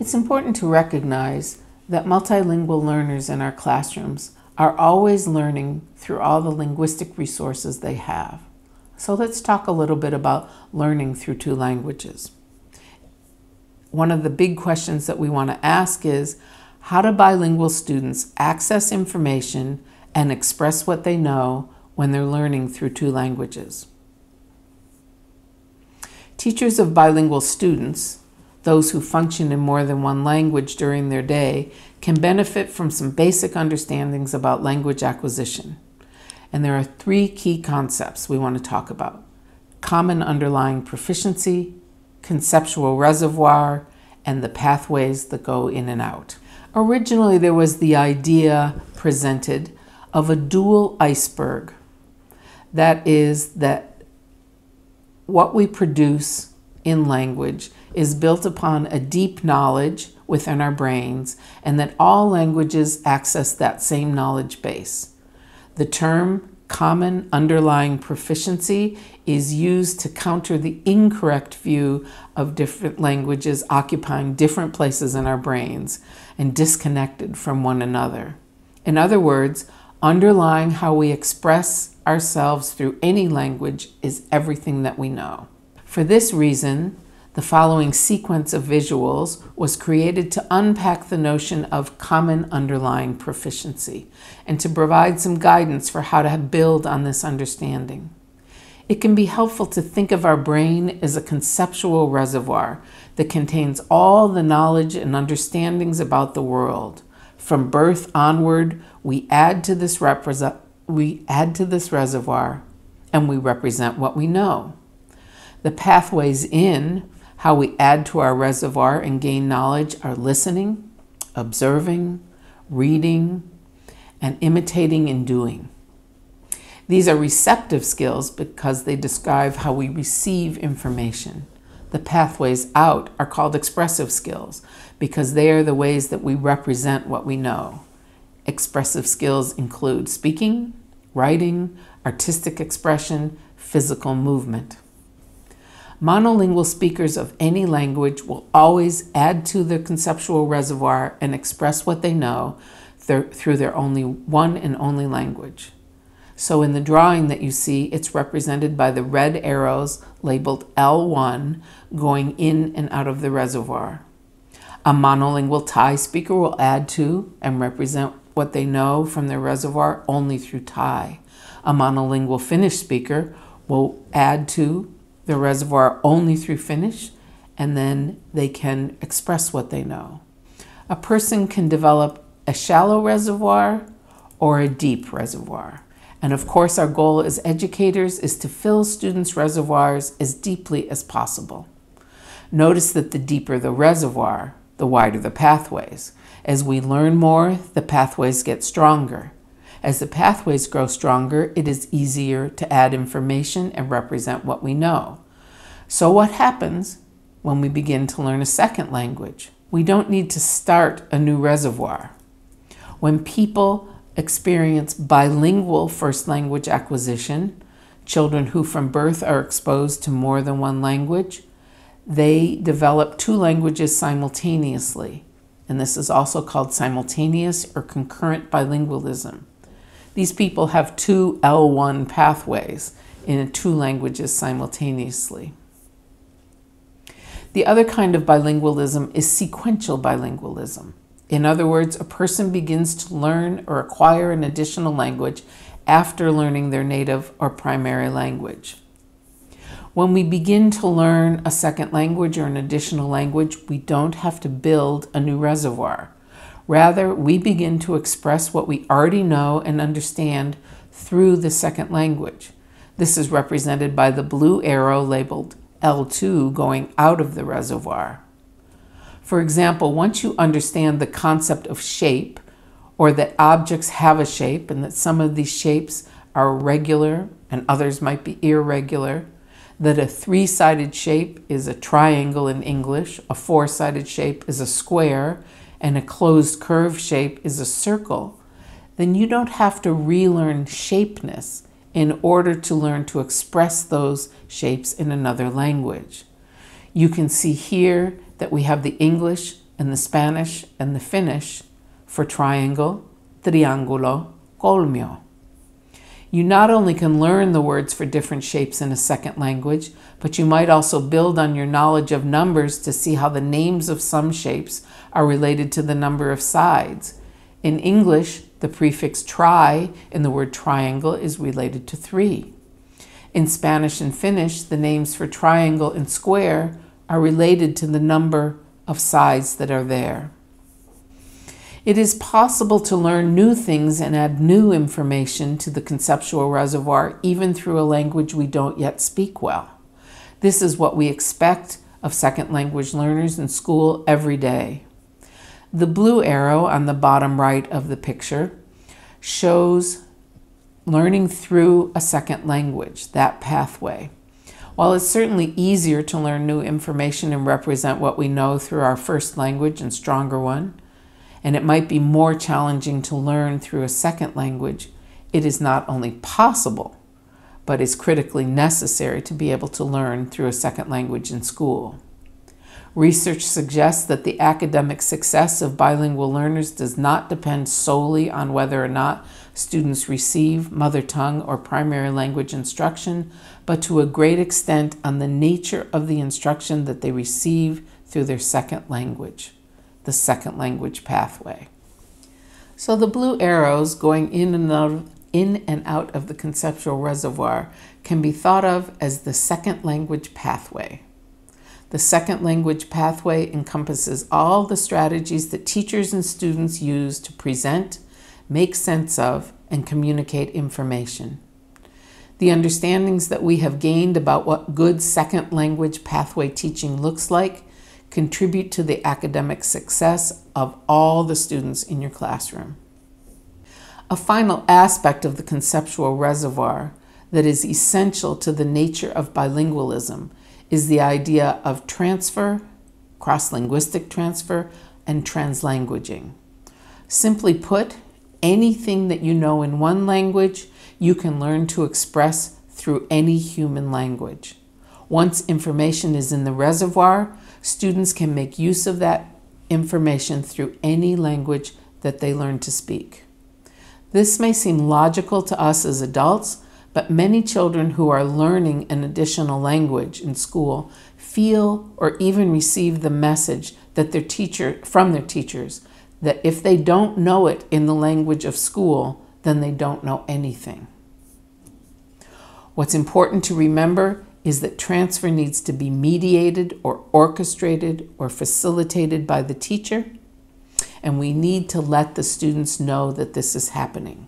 It's important to recognize that multilingual learners in our classrooms are always learning through all the linguistic resources they have. So let's talk a little bit about learning through two languages. One of the big questions that we want to ask is, how do bilingual students access information and express what they know when they're learning through two languages? Teachers of bilingual students, those who function in more than one language during their day, can benefit from some basic understandings about language acquisition. And there are three key concepts we want to talk about: common underlying proficiency, conceptual reservoir, and the pathways that go in and out. Originally, there was the idea presented of a dual iceberg. That is, that what we produce in language is built upon a deep knowledge within our brains, and that all languages access that same knowledge base. The term common underlying proficiency is used to counter the incorrect view of different languages occupying different places in our brains and disconnected from one another. In other words, underlying how we express ourselves through any language is everything that we know. For this reason, the following sequence of visuals was created to unpack the notion of common underlying proficiency and to provide some guidance for how to build on this understanding. It can be helpful to think of our brain as a conceptual reservoir that contains all the knowledge and understandings about the world. From birth onward, we add to this reservoir and we represent what we know. The pathways in how we add to our reservoir and gain knowledge are listening, observing, reading, and imitating and doing. These are receptive skills because they describe how we receive information. The pathways out are called expressive skills because they are the ways that we represent what we know. Expressive skills include speaking, writing, artistic expression, physical movement. Monolingual speakers of any language will always add to their conceptual reservoir and express what they know through their only one and only language. So in the drawing that you see, it's represented by the red arrows labeled L1 going in and out of the reservoir. A monolingual Thai speaker will add to and represent what they know from their reservoir only through Thai. A monolingual Finnish speaker will add to the reservoir only through Finnish, and then they can express what they know. A person can develop a shallow reservoir or a deep reservoir. And of course, our goal as educators is to fill students' reservoirs as deeply as possible. Notice that the deeper the reservoir, the wider the pathways. As we learn more, the pathways get stronger. As the pathways grow stronger, it is easier to add information and represent what we know. So what happens when we begin to learn a second language? We don't need to start a new reservoir. When people experience bilingual first language acquisition, children who from birth are exposed to more than one language, they develop two languages simultaneously. And this is also called simultaneous or concurrent bilingualism. These people have two L1 pathways in two languages simultaneously. The other kind of bilingualism is sequential bilingualism. In other words, a person begins to learn or acquire an additional language after learning their native or primary language. When we begin to learn a second language or an additional language, we don't have to build a new reservoir. Rather, we begin to express what we already know and understand through the second language. This is represented by the blue arrow labeled L2 going out of the reservoir. For example, once you understand the concept of shape, or that objects have a shape and that some of these shapes are regular and others might be irregular, that a three-sided shape is a triangle in English, a four-sided shape is a square, and a closed curve shape is a circle, then you don't have to relearn shapeness in order to learn to express those shapes in another language. You can see here that we have the English, and the Spanish and the Finnish for triangle, triangulo, colmio. You not only can learn the words for different shapes in a second language, but you might also build on your knowledge of numbers to see how the names of some shapes are related to the number of sides. In English, the prefix tri in the word triangle is related to 3. In Spanish and Finnish, the names for triangle and square are related to the number of sides that are there. It is possible to learn new things and add new information to the conceptual reservoir even through a language we don't yet speak well. This is what we expect of second language learners in school every day. The blue arrow on the bottom right of the picture shows learning through a second language, that pathway. While it's certainly easier to learn new information and represent what we know through our first language and stronger one, and it might be more challenging to learn through a second language, it is not only possible, but is critically necessary to be able to learn through a second language in school. Research suggests that the academic success of bilingual learners does not depend solely on whether or not students receive mother tongue or primary language instruction, but to a great extent on the nature of the instruction that they receive through their second language, the second language pathway. So the blue arrows going in and out of the conceptual reservoir can be thought of as the second language pathway. The second language pathway encompasses all the strategies that teachers and students use to present, make sense of, and communicate information. The understandings that we have gained about what good second language pathway teaching looks like contribute to the academic success of all the students in your classroom. A final aspect of the conceptual reservoir that is essential to the nature of bilingualism is the idea of transfer, cross-linguistic transfer, and translanguaging. Simply put, anything that you know in one language, you can learn to express through any human language. Once information is in the reservoir, students can make use of that information through any language that they learn to speak. This may seem logical to us as adults, but many children who are learning an additional language in school feel or even receive the message that from their teachers that if they don't know it in the language of school, then they don't know anything. What's important to remember is that transfer needs to be mediated or orchestrated or facilitated by the teacher, and we need to let the students know that this is happening.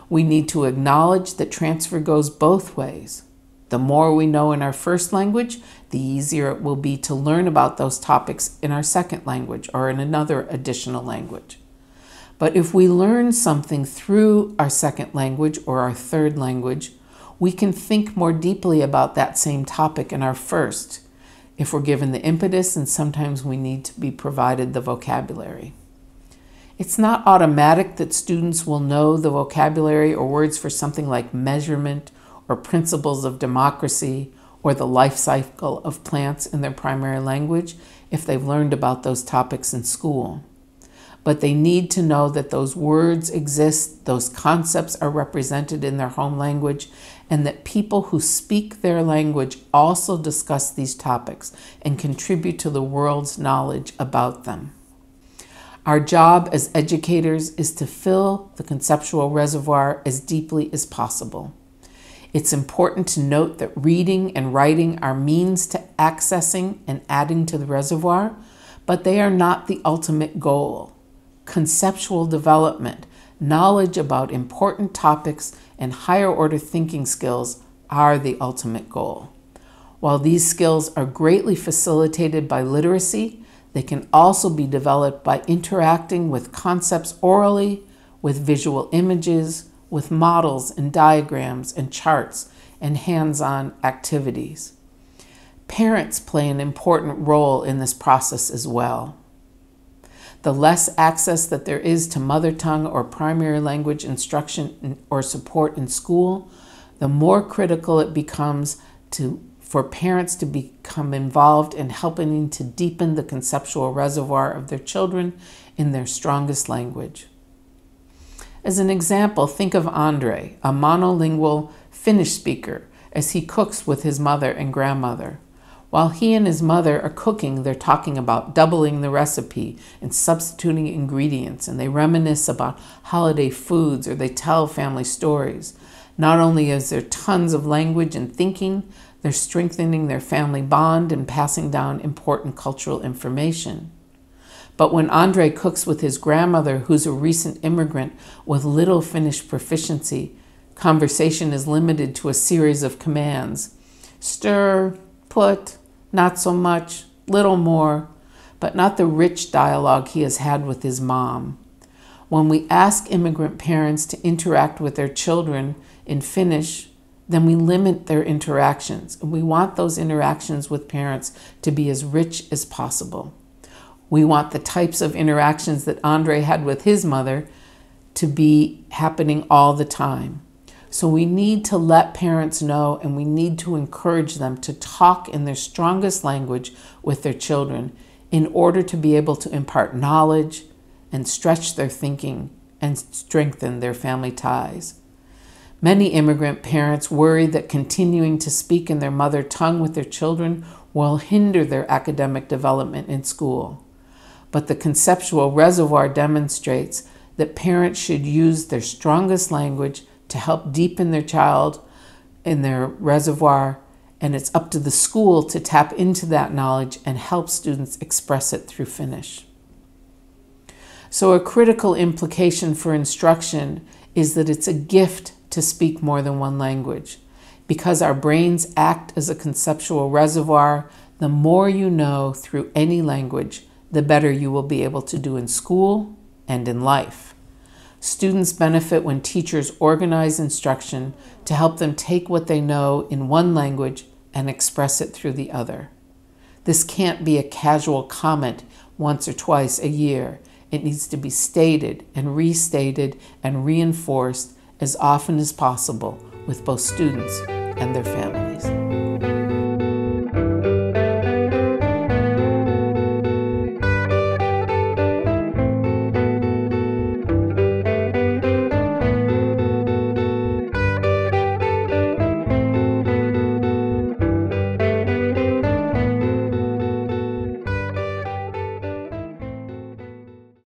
We need to acknowledge that transfer goes both ways. The more we know in our first language, the easier it will be to learn about those topics in our second language or in another additional language. But if we learn something through our second language or our third language, we can think more deeply about that same topic in our first, if we're given the impetus, and sometimes we need to be provided the vocabulary. It's not automatic that students will know the vocabulary or words for something like measurement or principles of democracy or the life cycle of plants in their primary language if they've learned about those topics in school. But they need to know that those words exist, those concepts are represented in their home language, and that people who speak their language also discuss these topics and contribute to the world's knowledge about them. Our job as educators is to fill the conceptual reservoir as deeply as possible. It's important to note that reading and writing are means to accessing and adding to the reservoir, but they are not the ultimate goal. Conceptual development, knowledge about important topics, and higher order thinking skills are the ultimate goal. While these skills are greatly facilitated by literacy, they can also be developed by interacting with concepts orally, with visual images, with models and diagrams and charts and hands-on activities. Parents play an important role in this process as well. The less access that there is to mother tongue or primary language instruction or support in school, the more critical it becomes for for parents to become involved in helping to deepen the conceptual reservoir of their children in their strongest language. As an example, think of Andre, a monolingual Finnish speaker, as he cooks with his mother and grandmother. While he and his mother are cooking, they're talking about doubling the recipe and substituting ingredients, and they reminisce about holiday foods or they tell family stories. Not only is there tons of language and thinking, they're strengthening their family bond and passing down important cultural information. But when Andre cooks with his grandmother, who's a recent immigrant with little Finnish proficiency, conversation is limited to a series of commands. Stir, put, not so much, little more, but not the rich dialogue he has had with his mom. When we ask immigrant parents to interact with their children in Finnish, then we limit their interactions. And we want those interactions with parents to be as rich as possible. We want the types of interactions that Andre had with his mother to be happening all the time. So we need to let parents know, and we need to encourage them to talk in their strongest language with their children in order to be able to impart knowledge and stretch their thinking and strengthen their family ties. Many immigrant parents worry that continuing to speak in their mother tongue with their children will hinder their academic development in school. But the conceptual reservoir demonstrates that parents should use their strongest language to help deepen their child in their reservoir, and it's up to the school to tap into that knowledge and help students express it through Finnish. So a critical implication for instruction is that it's a gift to speak more than one language. Because our brains act as a conceptual reservoir, the more you know through any language, the better you will be able to do in school and in life. Students benefit when teachers organize instruction to help them take what they know in one language and express it through the other. This can't be a casual comment once or twice a year. It needs to be stated and restated and reinforced as often as possible with both students and their families.